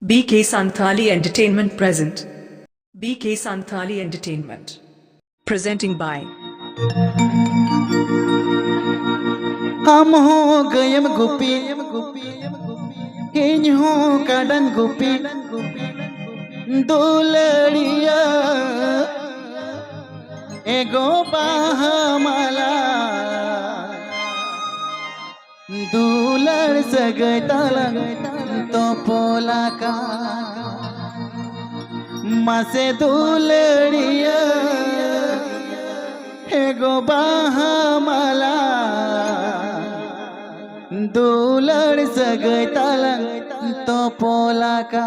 BK Santhali Entertainment present. BK Santhali Entertainment. Presenting by हम हो गयम गुपी इन हो कडन गुपी दुलड़िया एगो बाहमला दुलड़ सगतल तो पोला का मसे दुलड़िया एगो बाहमला दुलड़ सगतल तो पोला का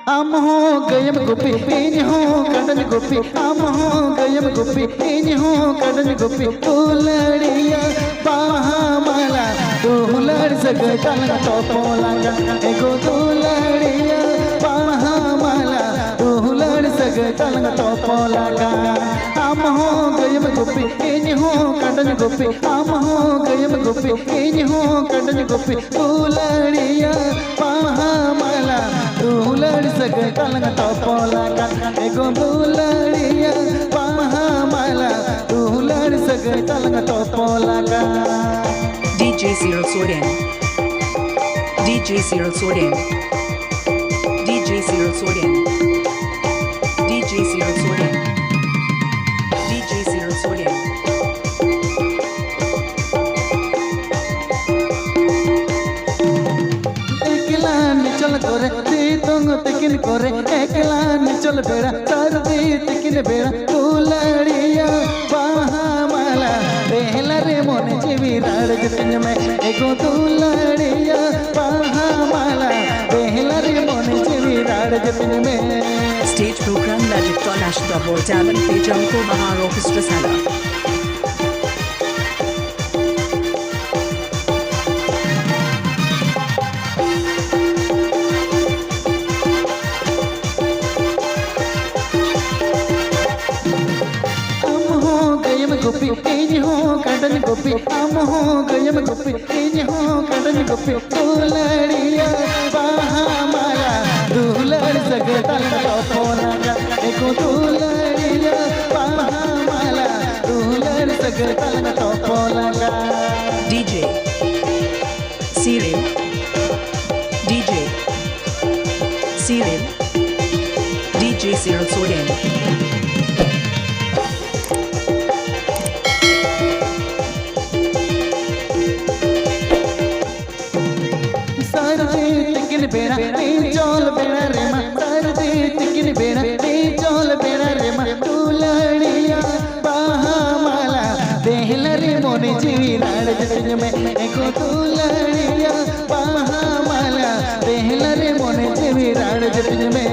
हम हो गयम गुपी इन हो कडन गुपी हम हो गयम गुपी इन हो कडन गुपी दुलड़िया बाहमला दुलड़ सगतल तो पोला का एगो दुलड़िया बाहमला दुलड़ सगतल तो पोला का हम हो गयम गुपी इन हो कडन गुपी हम हो गयम गुपी इन हो कडन गुपी दुलड़िया बाहमला दुलड़ सगतल तो पोला का एगो दुलड़िया बाहमला दुलड़ सगतल तो पोला का DJ Cyril Sorden. DJ Cyril Sorden. DJ Cyril Sorden. DJ Cyril Sorden. DJ Cyril Sorden. एकला निचल करे ती तंग तकिन करे एकला निचल बेड़ा कर दी तकिन बेड़ा दुलड़िया बाहमला बेहला रे मोने जीवी राड़ जतिन में एगो दुलड़िया बाहमला बेहला रे मोने जीवी राड़ जतिन में Stage program Magic Tolash Double Talent Pejamko Mahar Orchestra Sala. Gupi इन हो कडन गुपी हम हो गयम गुपी इन हो कडन गुपी दुलड़िया बाहमला दुलड़ सगतल तो पोला का एगो दुलड़िया बाहमला दुलड़ सगतल तो पोला का DJ Cyril. DJ Cyril. DJ Cyril Sorden. तिकिन बेड़ा चोल बेड़ा रे सरदी तिकिन बेड़ा चोल बेड़ा रे दुलड़िया बाहमला बेहला रे मोने जीवी राड़ जतिन में एगो दुलड़िया बाहमला बेहला रे मोने जीवी राड़ जतिन में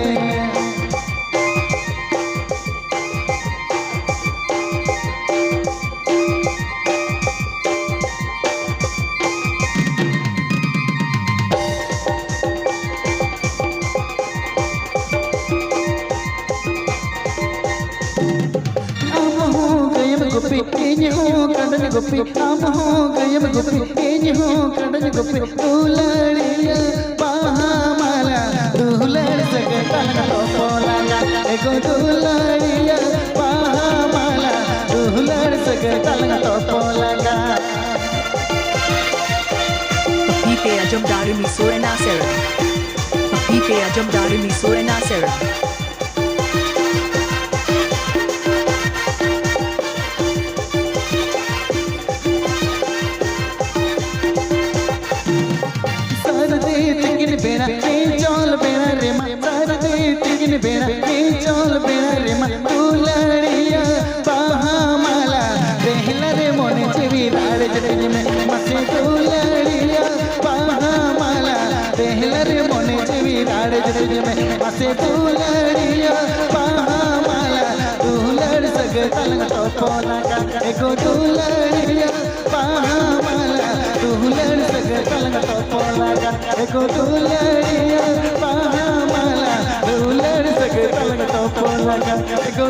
इन हो कडन गुपी हम हो गयम गुपी इन हो कडन गुपी दुलड़िया बाहमला दुलड़ सगतल तो पोला का एगो दुलड़िया बाहमला दुलड़ सगतल तो पोला का Pipe Ajam Dari Misore Nasera. Pipe Ajam Dari Misore Nasera. बेड़ा चोल बेड़ा रे सरदी तिकिन बेड़ा चोल बेड़ा रे दुलड़िया बाहमला बेहला रे मोने जीवी राड़ जतिन में मसे दुलड़िया बाहमला बेहला रे मोने जीवी राड़ जतिन में मसे दुलड़िया बाहमला दुलड़ सगतल तो पोला का एगो दुलड़िया बाहमला दुलड़ सगतल तो पोला का एगो दुलड़िया बाहमला दुलड़ सगतल तो पोला का एगो